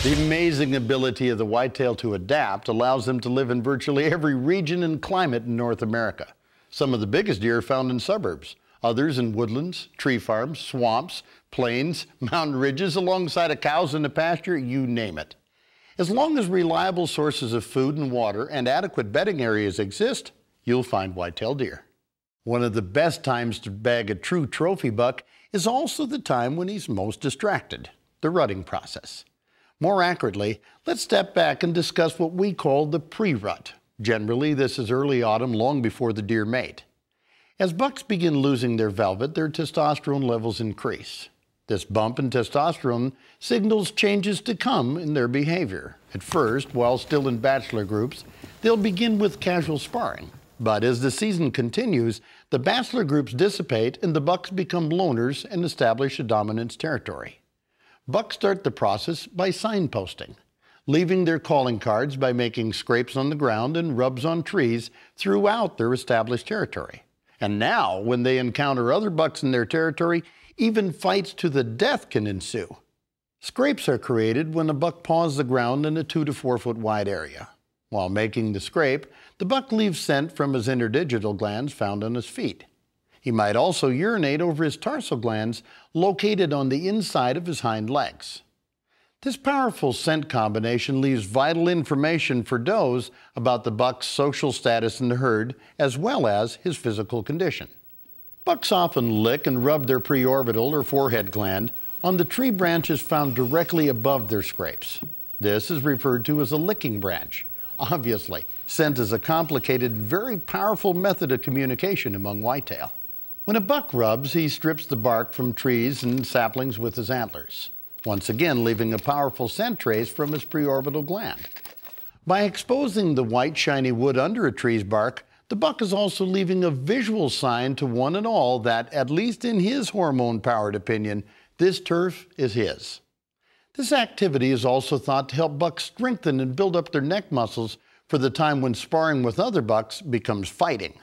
The amazing ability of the whitetail to adapt allows them to live in virtually every region and climate in North America. Some of the biggest deer are found in suburbs, others in woodlands, tree farms, swamps, plains, mountain ridges, alongside of cows in the pasture, you name it. As long as reliable sources of food and water and adequate bedding areas exist, you'll find whitetail deer. One of the best times to bag a true trophy buck is also the time when he's most distracted, the rutting process. More accurately, let's step back and discuss what we call the pre-rut. Generally, this is early autumn, long before the deer mate. As bucks begin losing their velvet, their testosterone levels increase. This bump in testosterone signals changes to come in their behavior. At first, while still in bachelor groups, they'll begin with casual sparring. But as the season continues, the bachelor groups dissipate and the bucks become loners and establish a dominance territory. Bucks start the process by signposting, leaving their calling cards by making scrapes on the ground and rubs on trees throughout their established territory. And now, when they encounter other bucks in their territory, even fights to the death can ensue. Scrapes are created when a buck paws the ground in a 2 to 4 foot wide area. While making the scrape, the buck leaves scent from his interdigital glands found on his feet. He might also urinate over his tarsal glands located on the inside of his hind legs. This powerful scent combination leaves vital information for does about the buck's social status in the herd as well as his physical condition. Bucks often lick and rub their preorbital or forehead gland on the tree branches found directly above their scrapes. This is referred to as a licking branch. Obviously, scent is a complicated, very powerful method of communication among whitetail. When a buck rubs, he strips the bark from trees and saplings with his antlers, once again leaving a powerful scent trace from his preorbital gland. By exposing the white, shiny wood under a tree's bark, the buck is also leaving a visual sign to one and all that, at least in his hormone-powered opinion, this turf is his. This activity is also thought to help bucks strengthen and build up their neck muscles for the time when sparring with other bucks becomes fighting.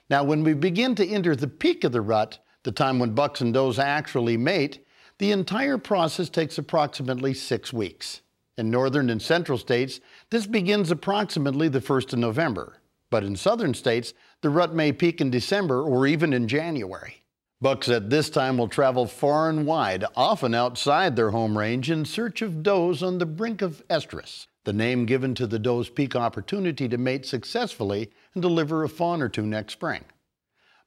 Now, when we begin to enter the peak of the rut, the time when bucks and does actually mate, the entire process takes approximately 6 weeks. In northern and central states, this begins approximately the 1st of November. But in southern states, the rut may peak in December or even in January. Bucks at this time will travel far and wide, often outside their home range, in search of does on the brink of estrus, the name given to the doe's peak opportunity to mate successfully and deliver a fawn or two next spring.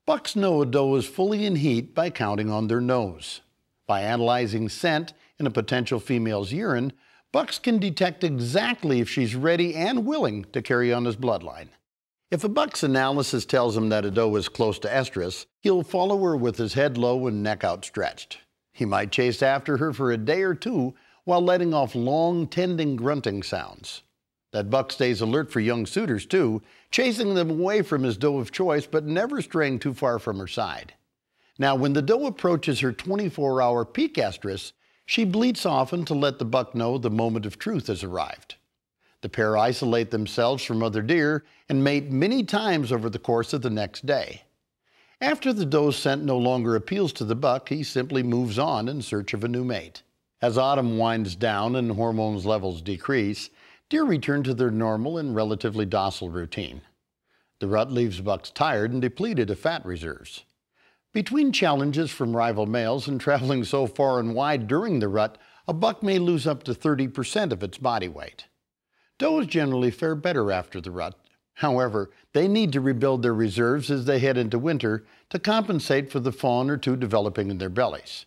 Bucks know a doe is fully in heat by counting on their nose. By analyzing scent in a potential female's urine, bucks can detect exactly if she's ready and willing to carry on his bloodline. If a buck's analysis tells him that a doe is close to estrus, he'll follow her with his head low and neck outstretched. He might chase after her for a day or two while letting off long, tending grunting sounds. That buck stays alert for young suitors too, chasing them away from his doe of choice but never straying too far from her side. Now, when the doe approaches her 24-hour peak estrus, she bleats often to let the buck know the moment of truth has arrived. The pair isolate themselves from other deer and mate many times over the course of the next day. After the doe's scent no longer appeals to the buck, he simply moves on in search of a new mate. As autumn winds down and hormones levels decrease, deer return to their normal and relatively docile routine. The rut leaves bucks tired and depleted of fat reserves. Between challenges from rival males and traveling so far and wide during the rut, a buck may lose up to 30% of its body weight. Does generally fare better after the rut. However, they need to rebuild their reserves as they head into winter to compensate for the fawn or two developing in their bellies.